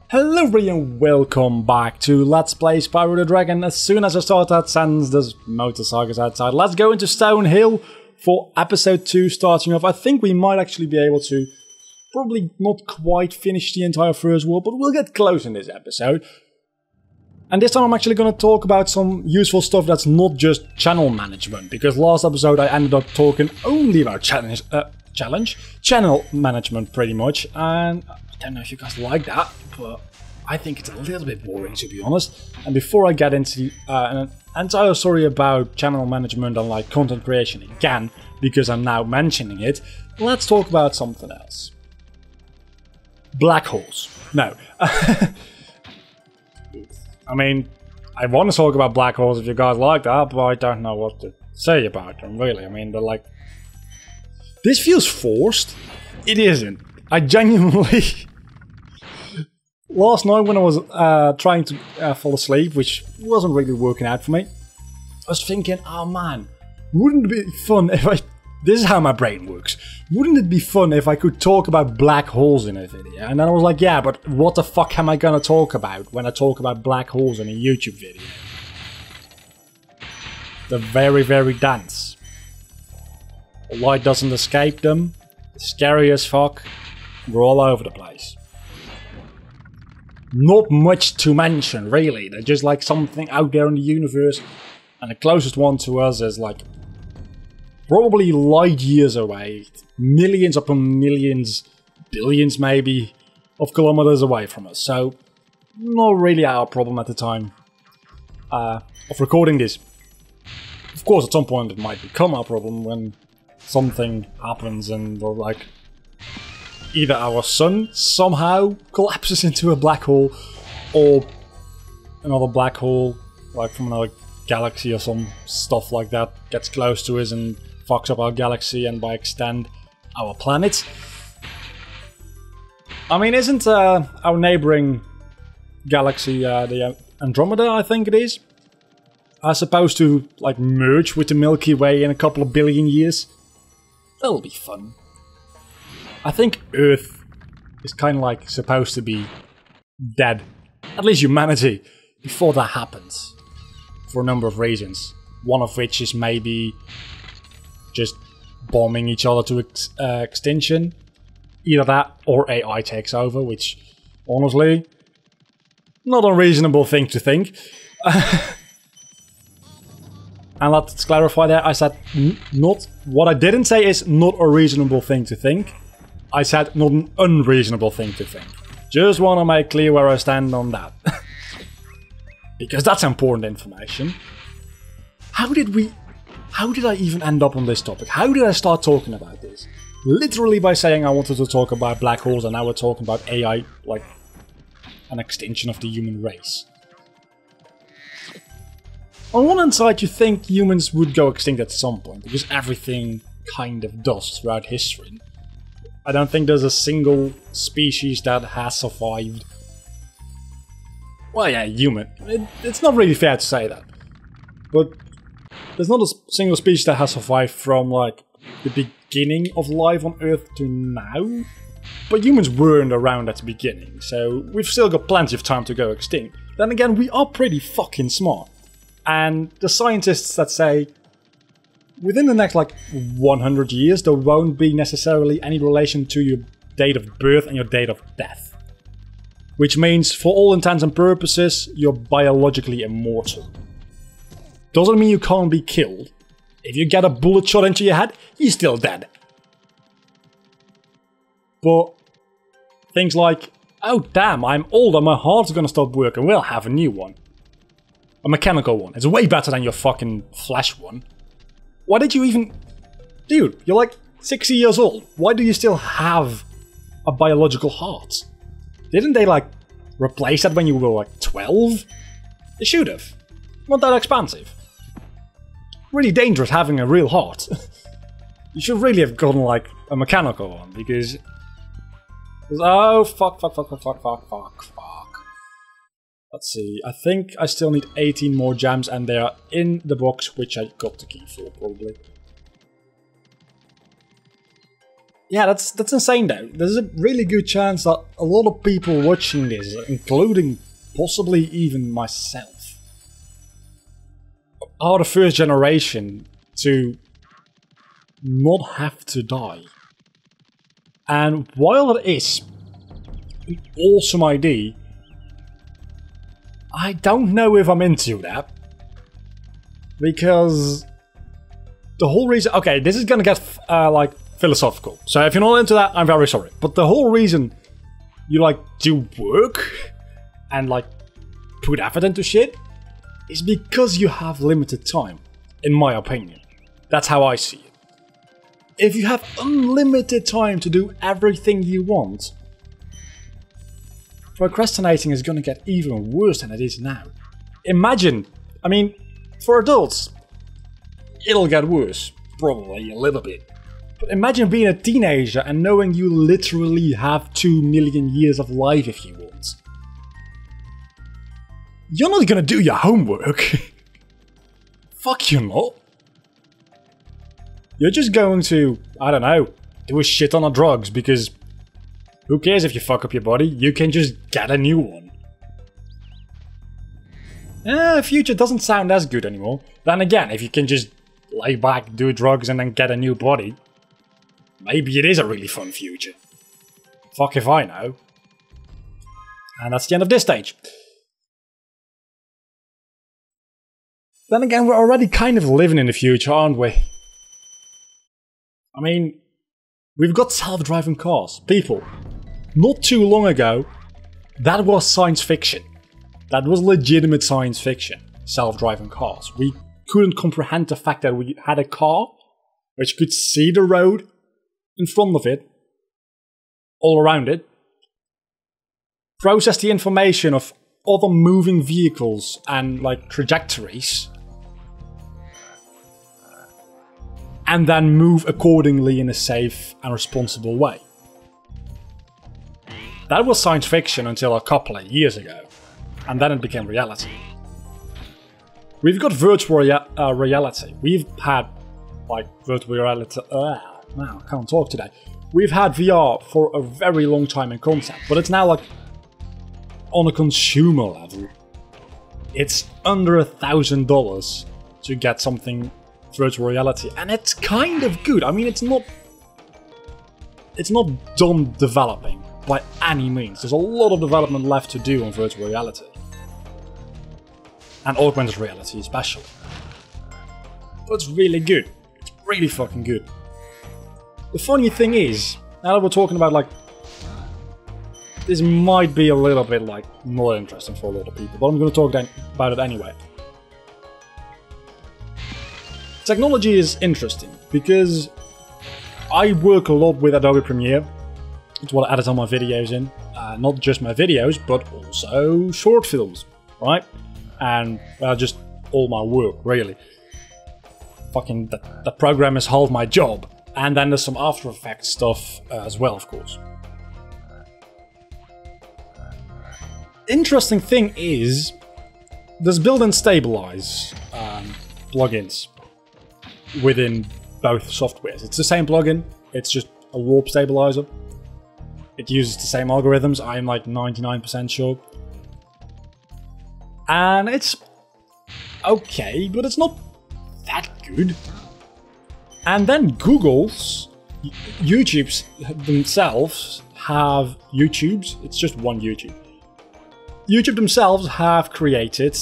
Hello everybody and welcome back to Let's Play Spyro the Dragon. As soon as I start that sentence, there's motorcycles outside. Let's go into Stonehill for episode 2 starting off. I think we might actually be able to probably not quite finish the entire first world, but we'll get close in this episode. And this time I'm actually going to talk about some useful stuff that's not just channel management, because last episode I ended up talking only about channel management pretty much, and I don't know if you guys like that, but I think it's a little bit boring, to be honest. And before I get into an entire story about channel management and like content creation again, because I'm now mentioning it, let's talk about something else. Black holes. No. I mean, I want to talk about black holes if you guys like that, but I don't know what to say about them, really. I mean, they're like... This feels forced. It isn't. I genuinely... Last night when I was trying to fall asleep, which wasn't really working out for me, I was thinking, oh man, wouldn't it be fun if I... This is how my brain works. Wouldn't it be fun if I could talk about black holes in a video? And then I was like, yeah, but what the fuck am I gonna talk about when I talk about black holes in a YouTube video? They're very, very dense. The light doesn't escape them. It's scary as fuck. We're all over the place. Not much to mention, really. They're just like something out there in the universe, and the closest one to us is like probably light years away, millions upon millions, billions maybe, of kilometers away from us. So, not really our problem at the time of recording this. Of course, at some point it might become our problem when something happens and we're like... Either our sun somehow collapses into a black hole, or another black hole, like from another galaxy or some stuff like that, gets close to us and fucks up our galaxy and by extent our planet. I mean, isn't our neighboring galaxy, the Andromeda, I think it is, supposed to like merge with the Milky Way in a couple of billion years? That'll be fun. I think Earth is kind of like supposed to be dead, at least humanity, before that happens, for a number of reasons. One of which is maybe just bombing each other to extinction. Either that or AI takes over, which, honestly, not a reasonable thing to think. And let's clarify that, I said not... What I didn't say is not a reasonable thing to think. I said not an unreasonable thing to think. Just want to make clear where I stand on that. Because that's important information. How did I even end up on this topic? How did I start talking about this? Literally by saying I wanted to talk about black holes, and now we're talking about AI, like an extinction of the human race. On one hand side, you think humans would go extinct at some point, because everything kind of does throughout history. I don't think there's a single species that has survived. Well, yeah, human. It's not really fair to say that. But there's not a single species that has survived from, like, the beginning of life on Earth to now. But humans weren't around at the beginning, so we've still got plenty of time to go extinct. Then again, we are pretty fucking smart. And the scientists that say, within the next, like, 100 years, there won't be necessarily any relation to your date of birth and your date of death. Which means, for all intents and purposes, you're biologically immortal. Doesn't mean you can't be killed. If you get a bullet shot into your head, you're still dead. But things like, oh damn, I'm old and my heart's gonna stop working, we'll have a new one. A mechanical one. It's way better than your fucking flesh one. Why did you even... Dude, you're like 60 years old. Why do you still have a biological heart? Didn't they, like, replace that when you were, like, 12? They should have. Not that expensive. Really dangerous having a real heart. You should really have gotten, like, a mechanical one, because... Oh, fuck. Let's see, I think I still need 18 more gems, and they are in the box, which I got the key for, probably. Yeah, that's insane though. There's a really good chance that a lot of people watching this, including possibly even myself, are the first generation to not have to die. And while it is an awesome idea, I don't know if I'm into that. Because the whole reason... Okay, this is gonna get, like, philosophical. So if you're not into that, I'm very sorry. But the whole reason you, like, do work and, like, put effort into shit is because you have limited time, in my opinion. That's how I see it. If you have unlimited time to do everything you want, procrastinating is gonna get even worse than it is now. Imagine, I mean, for adults, it'll get worse, probably a little bit. But imagine being a teenager and knowing you literally have 2 million years of life if you want. You're not gonna do your homework. Fuck you not. You're just going to, I don't know, do a shit ton of drugs because who cares if you fuck up your body? You can just get a new one. Future doesn't sound as good anymore. Then again, if you can just lay back, do drugs and then get a new body, maybe it is a really fun future. Fuck if I know. And that's the end of this stage. Then again, we're already kind of living in the future, aren't we? I mean, we've got self-driving cars. People, not too long ago, that was science fiction. That was legitimate science fiction. Self-driving cars. We couldn't comprehend the fact that we had a car which could see the road in front of it, all around it, process the information of other moving vehicles and like trajectories, and then move accordingly in a safe and responsible way. That was science fiction until a couple of years ago, and then it became reality. We've got virtual reality. We've had, like, virtual reality... wow, I can't talk today. We've had VR for a very long time in concept, but it's now, like, on a consumer level. It's under $1,000 to get something virtual reality, and it's kind of good. I mean, it's not done developing by any means. There's a lot of development left to do on virtual reality, and augmented reality especially. But it's really good. It's really fucking good. The funny thing is, now that we're talking about, like, this might be a little bit, like, not interesting for a lot of people, but I'm going to talk about it anyway. Technology is interesting because I work a lot with Adobe Premiere. It's what I edit all my videos in. Not just my videos, but also short films, right? And just all my work, really. Fucking the program is half my job. And then there's some After Effects stuff as well, of course. Interesting thing is, there's built-in stabilize plugins within both softwares. It's the same plugin, it's just a warp stabilizer. It uses the same algorithms, I'm like 99% sure. And it's okay, but it's not that good. And then YouTube's themselves have it's just one YouTube. YouTube themselves have created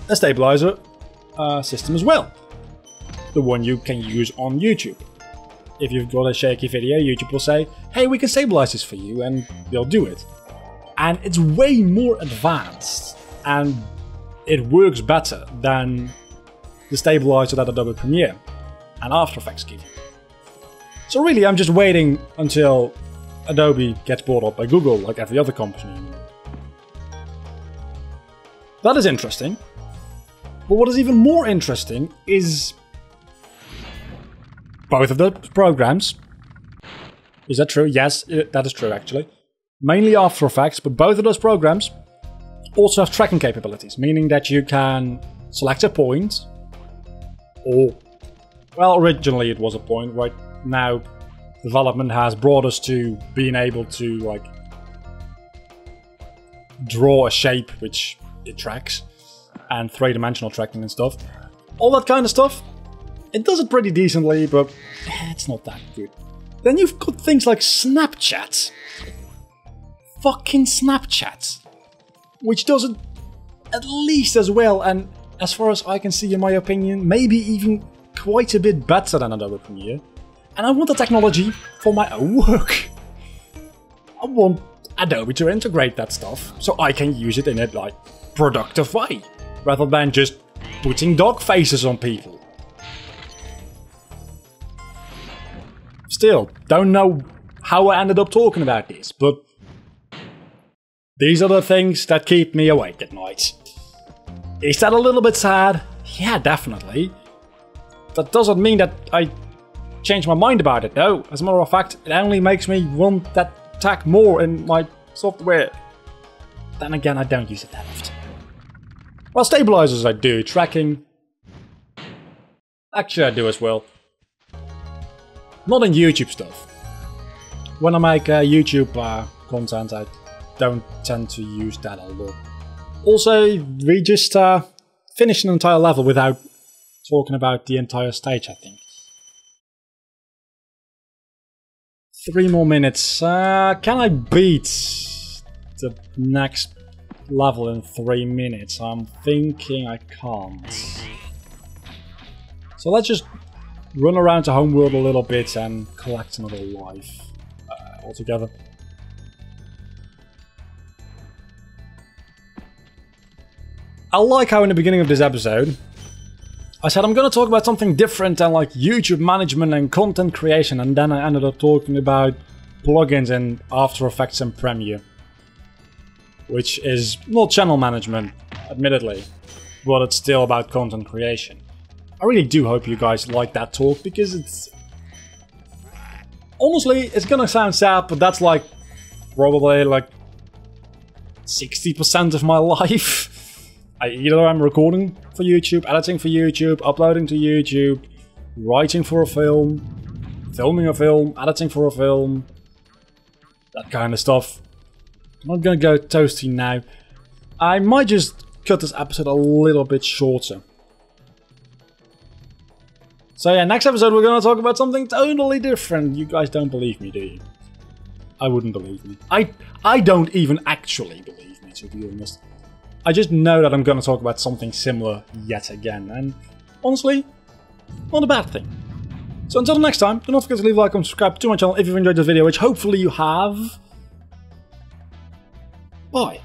a stabilizer system as well. The one you can use on YouTube. If you've got a shaky video, YouTube will say, hey, we can stabilize this for you, and they'll do it. And it's way more advanced, and it works better than the stabilizer that Adobe Premiere and After Effects give you. So really, I'm just waiting until Adobe gets bought up by Google, like every other company. That is interesting. But what is even more interesting is both of the programs. Is that true? Yes, that is true actually. Mainly After Effects, but both of those programs also have tracking capabilities, meaning that you can select a point, or, well, originally it was a point, right now development has brought us to being able to like draw a shape which it tracks, and 3-dimensional tracking and stuff. All that kind of stuff. It does it pretty decently, but it's not that good. Then you've got things like Snapchat. Fucking Snapchat. Which does it at least as well, and as far as I can see, in my opinion, maybe even quite a bit better than Adobe Premiere. And I want the technology for my own work. I want Adobe to integrate that stuff so I can use it in a like productive way, rather than just putting dog faces on people. Still, don't know how I ended up talking about this, but these are the things that keep me awake at night. Is that a little bit sad? Yeah, definitely. That doesn't mean that I change my mind about it, though. As a matter of fact, it only makes me want that tag more in my software. Then again, I don't use it that often. Well, stabilizers I do, tracking... Actually, I do as well. Not in YouTube stuff. When I make YouTube content, I don't tend to use that a lot. Also, we just finished an entire level without talking about the entire stage, I think. 3 more minutes. Can I beat the next level in 3 minutes? I'm thinking I can't. So let's just run around the homeworld a little bit and collect another life altogether. I like how in the beginning of this episode I said I'm gonna talk about something different than like YouTube management and content creation, and then I ended up talking about plugins in After Effects and Premiere. Which is not channel management, admittedly, but it's still about content creation. I really do hope you guys like that talk, because it's... Honestly, it's gonna sound sad, but that's like probably like 60% of my life. Either I'm recording for YouTube, editing for YouTube, uploading to YouTube, writing for a film, filming a film, editing for a film, that kind of stuff. I'm not gonna go toasty now. I might just cut this episode a little bit shorter. So yeah, next episode we're gonna talk about something totally different. You guys don't believe me, do you? I wouldn't believe me. I don't even actually believe me, to be honest. I just know that I'm gonna talk about something similar yet again, and honestly, not a bad thing. So until the next time, do not forget to leave a like and subscribe to my channel if you've enjoyed this video, which hopefully you have. Bye.